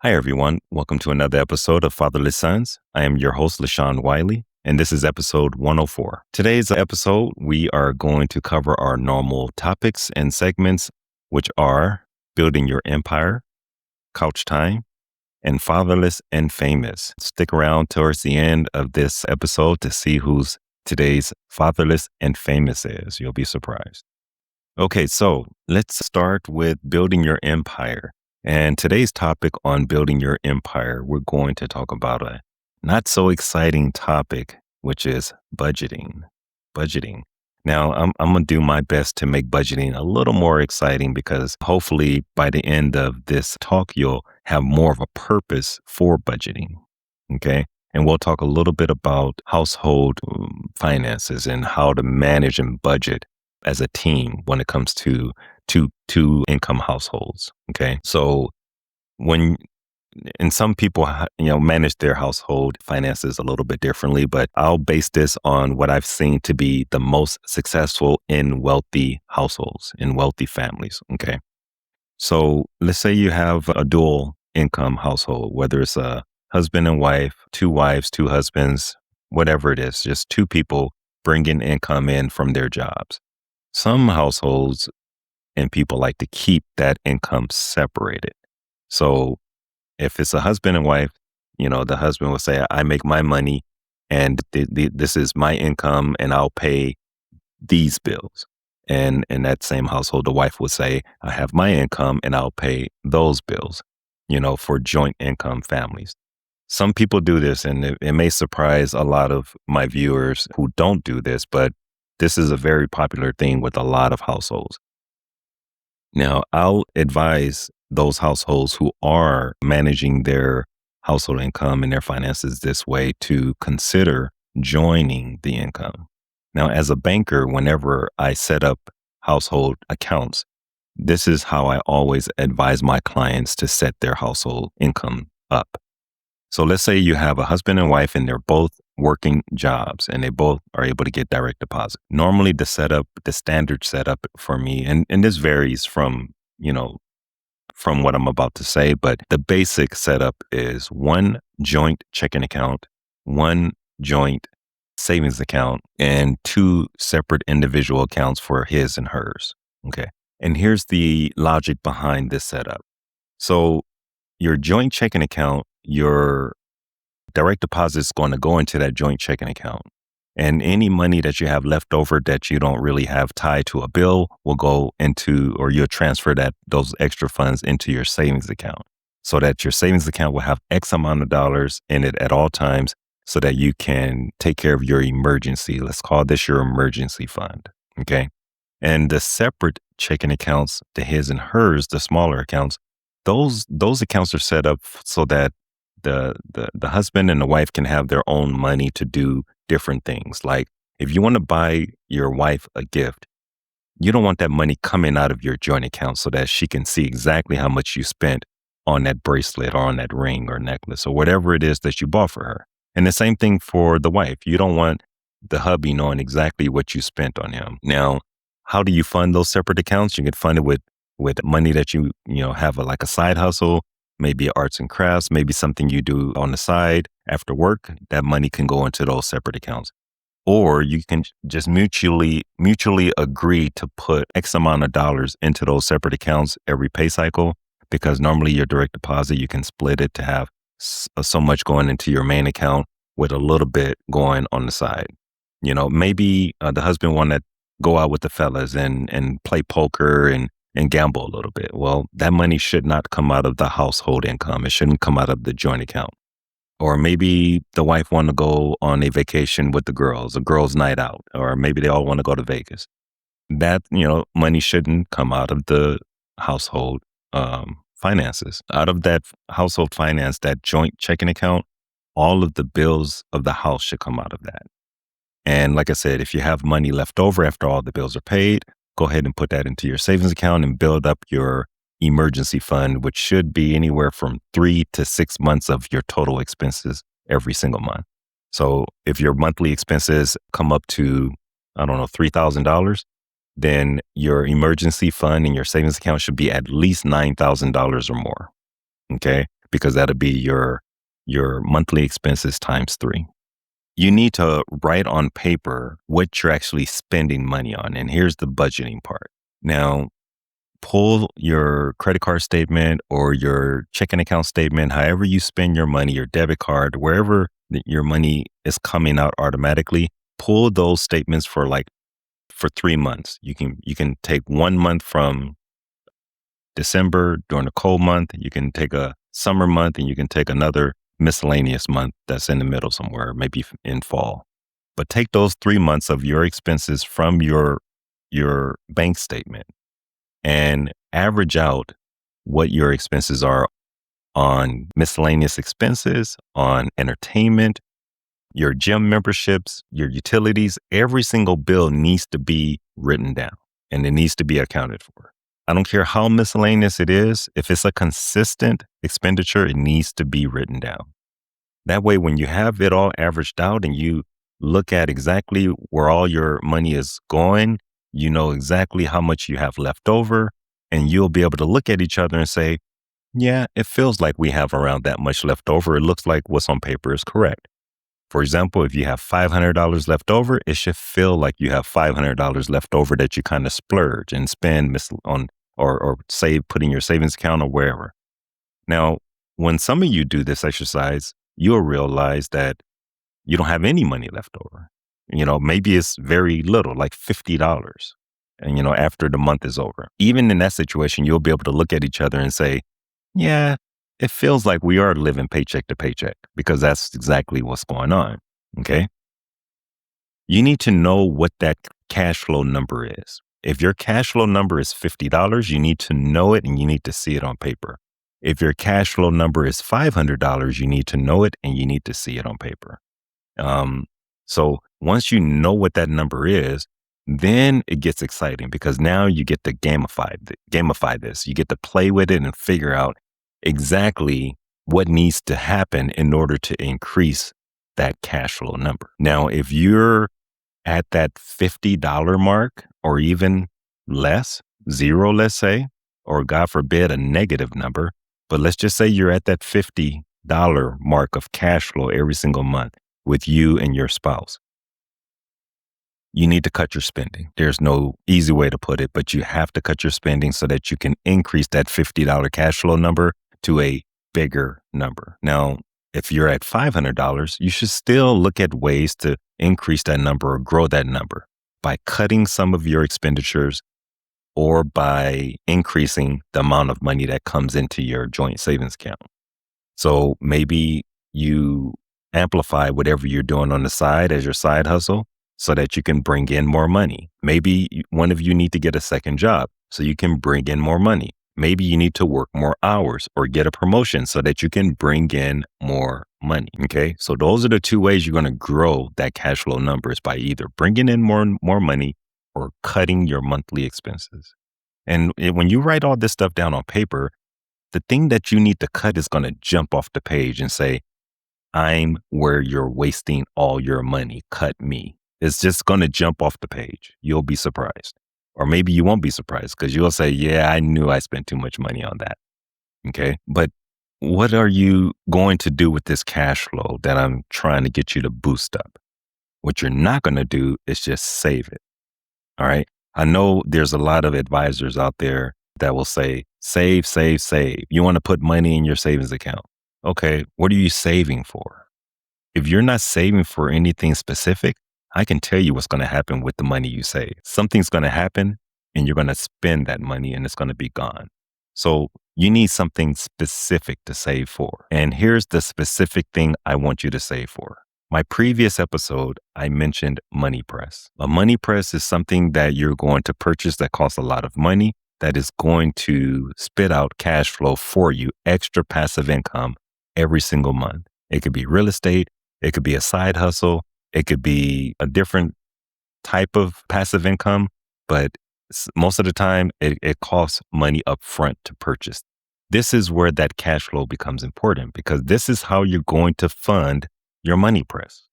Hi, everyone. Welcome to another episode of Fatherless Sons. I am your host, LaShawn Wiley, and this is episode 104. Today's episode, we are going to cover our normal topics and segments, which are building your empire, couch time, and fatherless and famous. Stick around towards the end of this episode to see who's today's fatherless and famous is. You'll be surprised. Okay, so let's start with building your empire. And today's topic on building your empire, we're going to talk about a not so exciting topic, which is budgeting. Budgeting. Now, I'm going to do my best to make budgeting a little more exciting because hopefully by the end of this talk, you'll have more of a purpose for budgeting. Okay. And we'll talk a little bit about household finances and how to manage and budget as a team when it comes to two income households. Okay. So when and some people, manage their household finances a little bit differently, but I'll base this on what I've seen to be the most successful in wealthy households, in wealthy families. Okay. So let's say you have a dual income household, whether it's a husband and wife, two wives, two husbands, whatever it is, just two people bringing income in from their jobs. Some households and people like to keep that income separated. So if it's a husband and wife, the husband will say, I make my money and this is my income and I'll pay these bills. And in that same household, the wife would say, I have my income and I'll pay those bills, for joint income families. Some people do this and it may surprise a lot of my viewers who don't do this, but this is a very popular thing with a lot of households. Now, I'll advise those households who are managing their household income and their finances this way to consider joining the income. Now, as a banker, whenever I set up household accounts, this is how I always advise my clients to set their household income up. So let's say you have a husband and wife and they're both working jobs and they both are able to get direct deposit. Normally the standard setup for me, and this varies from what I'm about to say, but the basic setup is one joint checking account, one joint savings account, and two separate individual accounts for his and hers. Okay. And here's the logic behind this setup. So your joint checking account, your direct deposit is going to go into that joint checking account. And any money that you have left over that you don't really have tied to a bill will go into, or you'll transfer those extra funds into your savings account so that your savings account will have X amount of dollars in it at all times so that you can take care of your emergency. Let's call this your emergency fund. Okay. And the separate checking accounts, the his and hers, the smaller accounts, those accounts are set up so that the husband and the wife can have their own money to do different things. Like if you want to buy your wife a gift, you don't want that money coming out of your joint account so that she can see exactly how much you spent on that bracelet or on that ring or necklace or whatever it is that you bought for her. And the same thing for the wife. You don't want the hubby knowing exactly what you spent on him. Now, how do you fund those separate accounts? You can fund it with money that you have like a side hustle, maybe arts and crafts, maybe something you do on the side after work. That money can go into those separate accounts. Or you can just mutually agree to put X amount of dollars into those separate accounts every pay cycle, because normally your direct deposit, you can split it to have so much going into your main account with a little bit going on the side. Maybe the husband want to go out with the fellas and play poker and gamble a little bit. Well, that money should not come out of the household income. It shouldn't come out of the joint account. Or maybe the wife want to go on a vacation with the girls, a girls' night out, or maybe they all want to go to Vegas. That, money shouldn't come out of the household finances. Out of that household finance, that joint checking account, all of the bills of the house should come out of that. And like I said, if you have money left over after all the bills are paid, go ahead and put that into your savings account and build up your emergency fund, which should be anywhere from 3 to 6 months of your total expenses every single month. So if your monthly expenses come up to, $3,000, then your emergency fund in your savings account should be at least $9,000 or more. Okay. because that'll be your monthly expenses times 3. You need to write on paper what you're actually spending money on. And here's the budgeting part. Now, pull your credit card statement or your checking account statement, however you spend your money, your debit card, wherever your money is coming out automatically, pull those statements for 3 months. You can take 1 month from December during a cold month, you can take a summer month, and you can take another miscellaneous month that's in the middle somewhere, maybe in fall. But take those 3 months of your expenses from your bank statement and average out what your expenses are on miscellaneous expenses, on entertainment, your gym memberships, your utilities. Every single bill needs to be written down and it needs to be accounted for. I don't care how miscellaneous it is. If it's a consistent expenditure, it needs to be written down. That way, when you have it all averaged out and you look at exactly where all your money is going, you know exactly how much you have left over, and you'll be able to look at each other and say, yeah, it feels like we have around that much left over. It looks like what's on paper is correct. For example, if you have $500 left over, it should feel like you have $500 left over that you kind of splurge and spend on or save, put in your savings account or wherever. Now, when some of you do this exercise, you'll realize that you don't have any money left over. Maybe it's very little, like $50. And, after the month is over, even in that situation, you'll be able to look at each other and say, yeah, it feels like we are living paycheck to paycheck, because that's exactly what's going on. Okay. You need to know what that cash flow number is. If your cash flow number is $50, you need to know it and you need to see it on paper. If your cash flow number is $500, you need to know it and you need to see it on paper. So once you know what that number is, then it gets exciting, because now you get to gamify this. You get to play with it and figure out exactly what needs to happen in order to increase that cash flow number. Now, if you're at that $50 mark or even less, 0, let's say, or God forbid, a negative number, but let's just say you're at that $50 mark of cash flow every single month with you and your spouse. You need to cut your spending. There's no easy way to put it, but you have to cut your spending so that you can increase that $50 cash flow number to a bigger number. Now, if you're at $500, you should still look at ways to increase that number or grow that number by cutting some of your expenditures or by increasing the amount of money that comes into your joint savings account. So maybe you amplify whatever you're doing on the side as your side hustle so that you can bring in more money. Maybe one of you need to get a second job so you can bring in more money. Maybe you need to work more hours or get a promotion so that you can bring in more money. Okay. So those are the 2 ways you're going to grow that cash flow numbers, by either bringing in more money or cutting your monthly expenses. And when you write all this stuff down on paper, the thing that you need to cut is going to jump off the page and say, I'm where you're wasting all your money. Cut me. It's just going to jump off the page. You'll be surprised. Or maybe you won't be surprised, because you'll say, yeah, I knew I spent too much money on that. Okay. But what are you going to do with this cash flow that I'm trying to get you to boost up? What you're not going to do is just save it. All right. I know there's a lot of advisors out there that will say, save, save, save. You want to put money in your savings account. Okay. What are you saving for? If you're not saving for anything specific, I can tell you what's going to happen with the money you save. Something's going to happen and you're going to spend that money and it's going to be gone. So you need something specific to save for. And here's the specific thing I want you to save for. My previous episode, I mentioned money press. A money press is something that you're going to purchase that costs a lot of money, that is going to spit out cash flow for you, extra passive income every single month. It could be real estate. It could be a side hustle. It could be a different type of passive income, but most of the time it costs money up front to purchase. This is where that cash flow becomes important, because this is how you're going to fund your money press,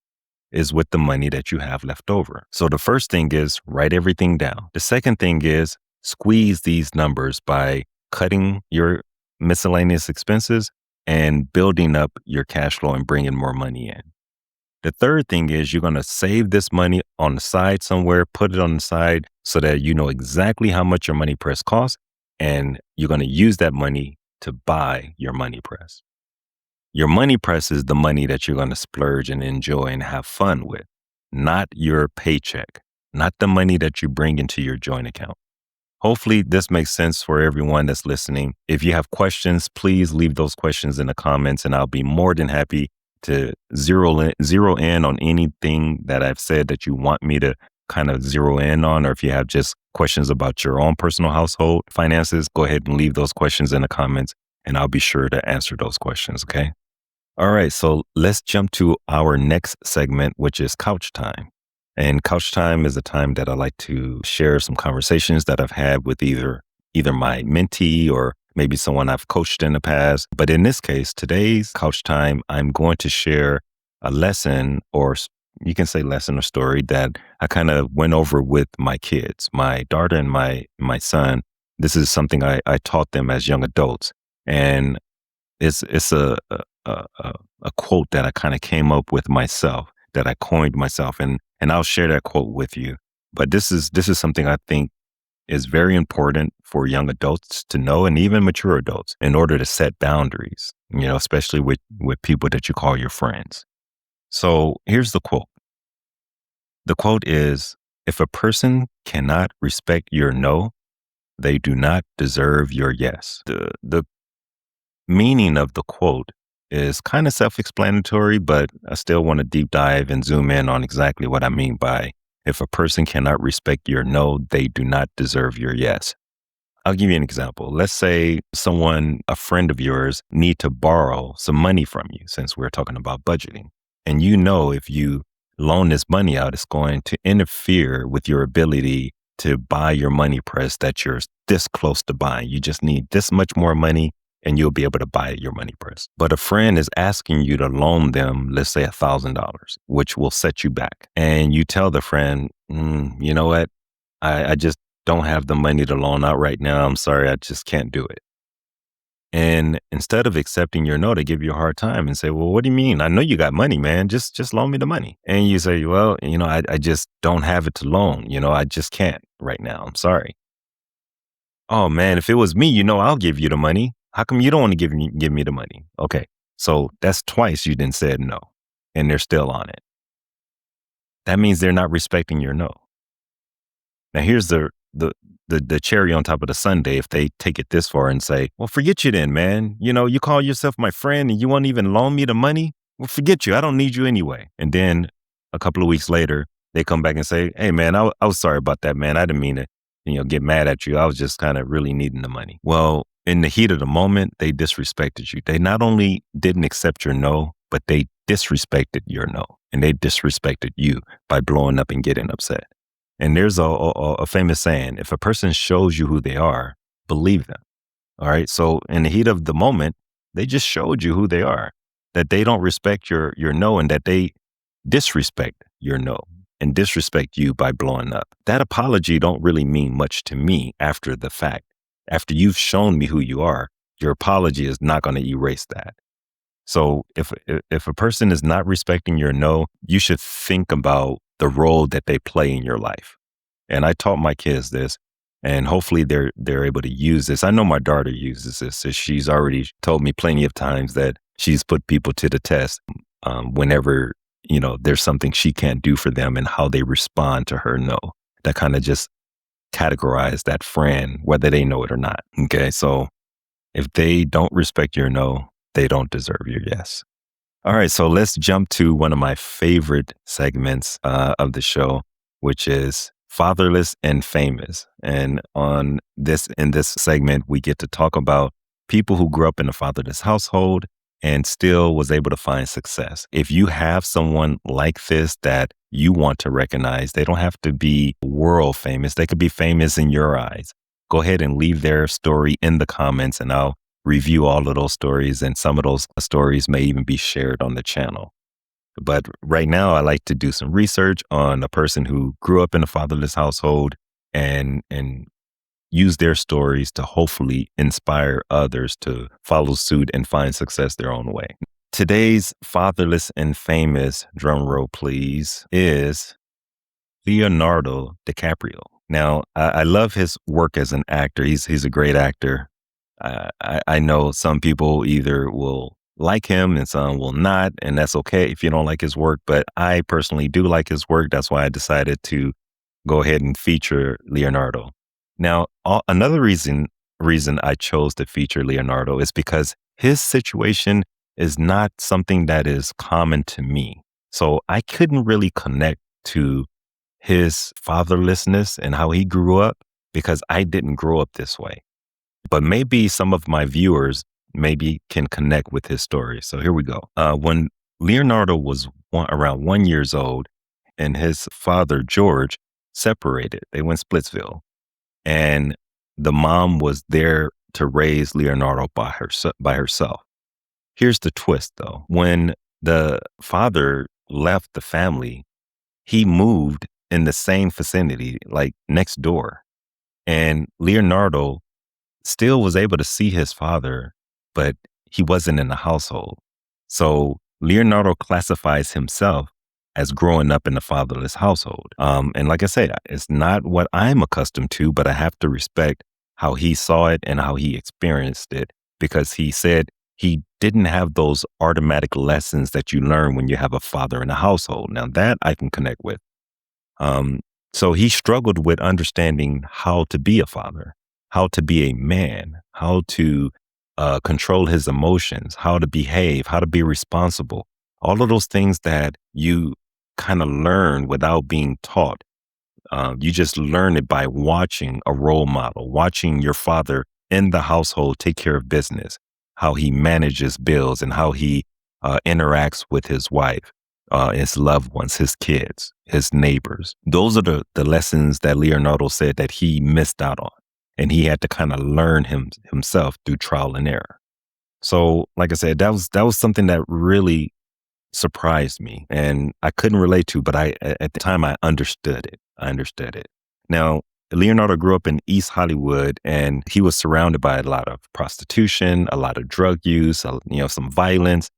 is with the money that you have left over. So the first thing is write everything down. The second thing is squeeze these numbers by cutting your miscellaneous expenses and building up your cash flow and bringing more money in. The third thing is you're going to save this money on the side somewhere, put it on the side so that you know exactly how much your money press costs. And you're going to use that money to buy your money press. Your money press is the money that you're going to splurge and enjoy and have fun with, not your paycheck, not the money that you bring into your joint account. Hopefully this makes sense for everyone that's listening. If you have questions, please leave those questions in the comments and I'll be more than happy to zero in on anything that I've said that you want me to kind of zero in on, or if you have just questions about your own personal household finances, go ahead and leave those questions in the comments and I'll be sure to answer those questions, okay? All right, so let's jump to our next segment, which is couch time. And couch time is a time that I like to share some conversations that I've had with either my mentee or maybe someone I've coached in the past. But in this case, today's couch time, I'm going to share a lesson, or you can say lesson or story, that I kind of went over with my kids, my daughter and my son. This is something I taught them as young adults. And it's a quote that I kind of came up with myself, that I coined myself, and I'll share that quote with you. But this is something I think is very important for young adults to know, and even mature adults, in order to set boundaries, especially with people that you call your friends. So here's the quote. The quote is, "If a person cannot respect your no, they do not deserve your yes." The meaning of the quote is kind of self-explanatory, but I still want to deep dive and zoom in on exactly what I mean by, if a person cannot respect your no, they do not deserve your yes. I'll give you an example. Let's say a friend of yours, need to borrow some money from you, since we're talking about budgeting. And if you loan this money out, it's going to interfere with your ability to buy your money press that you're this close to buying. You just need this much more money and you'll be able to buy your money press. But a friend is asking you to loan them, let's say $1,000, which will set you back. And you tell the friend, you know what? I just don't have the money to loan out right now. I'm sorry, I just can't do it. And instead of accepting your no, they give you a hard time and say, well, what do you mean? I know you got money, man. Just loan me the money. And you say, well, I just don't have it to loan. I just can't right now. I'm sorry. Oh man, if it was me, I'll give you the money. How come you don't want to give me the money? Okay. So that's twice you then said no, and they're still on it. That means they're not respecting your no. Now here's the cherry on top of the sundae, if they take it this far and say, well, forget you then, man. You call yourself my friend and you won't even loan me the money. Well, forget you. I don't need you anyway. And then a couple of weeks later, they come back and say, hey man, I was sorry about that, man. I didn't mean to, get mad at you. I was just kind of really needing the money. Well, in the heat of the moment, they disrespected you. They not only didn't accept your no, but they disrespected your no. And they disrespected you by blowing up and getting upset. And there's a famous saying, if a person shows you who they are, believe them. All right. So in the heat of the moment, they just showed you who they are, that they don't respect your no, and that they disrespect your no and disrespect you by blowing up. That apology don't really mean much to me after the fact. After you've shown me who you are, your apology is not going to erase that. So if a person is not respecting your no, you should think about the role that they play in your life. And I taught my kids this, and hopefully they're able to use this. I know my daughter uses this. So she's already told me plenty of times that she's put people to the test whenever, there's something she can't do for them and how they respond to her no. That kind of just categorize that friend, whether they know it or not. Okay, so if they don't respect your no, they don't deserve your yes. All right, so let's jump to one of my favorite segments of the show, which is Fatherless and Famous. And in this segment, we get to talk about people who grew up in a fatherless household and still was able to find success. If you have someone like this that you want to recognize, they don't have to be world famous. They could be famous in your eyes. Go ahead and leave their story in the comments and I'll review all of those stories, and some of those stories may even be shared on the channel. But right now, I like to do some research on a person who grew up in a fatherless household and use their stories to hopefully inspire others to follow suit and find success their own way. Today's fatherless and famous, drum roll please, is Leonardo DiCaprio. Now, I love his work as an actor. He's a great actor. I know some people either will like him and some will not, and that's okay if you don't like his work. But I personally do like his work. That's why I decided to go ahead and feature Leonardo. Now, another reason I chose to feature Leonardo is because his situation is not something that is common to me. So I couldn't really connect to his fatherlessness and how he grew up because I didn't grow up this way. But maybe some of my viewers maybe can connect with his story. So here we go. When Leonardo was around 1 year old and his father, George, separated, they went Splitsville. And the mom was there to raise Leonardo by herself. Here's the twist, though. When the father left the family, he moved in the same vicinity, like next door. And Leonardo still was able to see his father, but he wasn't in the household. So Leonardo classifies himself as growing up in a fatherless household. And like I said, it's not what I'm accustomed to, but I have to respect how he saw it and how he experienced it, because he said he didn't have those automatic lessons that you learn when you have a father in a household. Now that I can connect with. So he struggled with understanding how to be a father, how to be a man, how to control his emotions, how to behave, how to be responsible. All of those things that you kind of learn without being taught. You just learn it by watching a role model, watching your father in the household take care of business, how he manages bills and how he interacts with his wife, his loved ones, his kids, his neighbors. Those are the lessons that Leonardo said that he missed out on. And he had to kind of learn himself through trial and error. So, like I said, that was something that really surprised me and I couldn't relate to, but at the time I understood it. Now, Leonardo grew up in East Hollywood and he was surrounded by a lot of prostitution, a lot of drug use, some violence.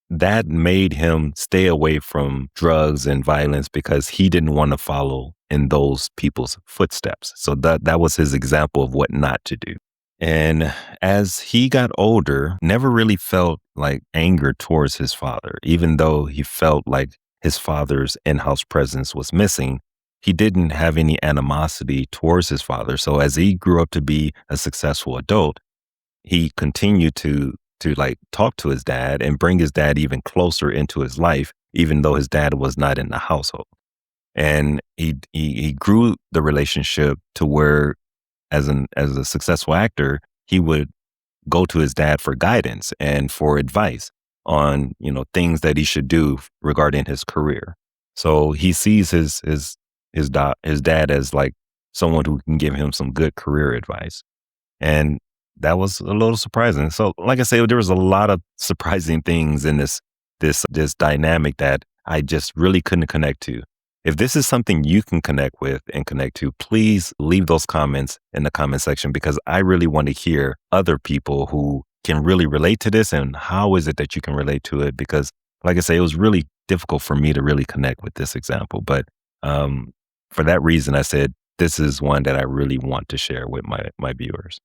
That made him stay away from drugs and violence because he didn't want to follow in those people's footsteps. So that was his example of what not to do. And as he got older, never really felt like anger towards his father, even though he felt like his father's in-house presence was missing. He didn't have any animosity towards his father. So as he grew up to be a successful adult, he continued to like talk to his dad and bring his dad even closer into his life, even though his dad was not in the household. And he grew the relationship to where as a successful actor, he would go to his dad for guidance and for advice on, things that he should do regarding his career. So he sees his dad as like someone who can give him some good career advice. And that was a little surprising. So like I say, there was a lot of surprising things in this dynamic that I just really couldn't connect to. If this is something you can connect with and connect to, please leave those comments in the comment section, because I really want to hear other people who can really relate to this and how is it that you can relate to it? Because like I say, it was really difficult for me to really connect with this example. But for that reason, I said, this is one that I really want to share with my viewers.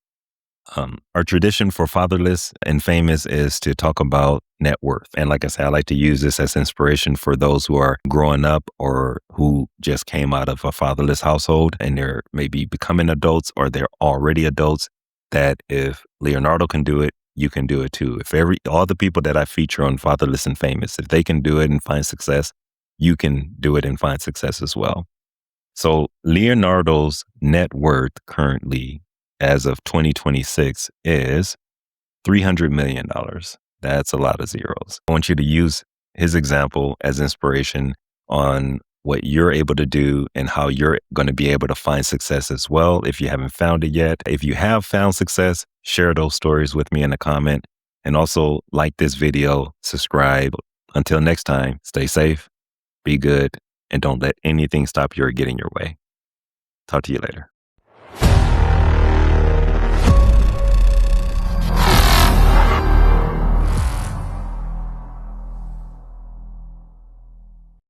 Our tradition for Fatherless and Famous is to talk about net worth. And like I said, I like to use this as inspiration for those who are growing up or who just came out of a fatherless household and they're maybe becoming adults or they're already adults, that if Leonardo can do it, you can do it too. If all the people that I feature on Fatherless and Famous, if they can do it and find success, you can do it and find success as well. So Leonardo's net worth currently, as of 2026, is $300 million. That's a lot of zeros. I want you to use his example as inspiration on what you're able to do and how you're going to be able to find success as well. If you haven't found it yet, if you have found success, share those stories with me in a comment, and also like this video, subscribe. Until next time, stay safe, be good, and don't let anything stop you or get in your way. Talk to you later.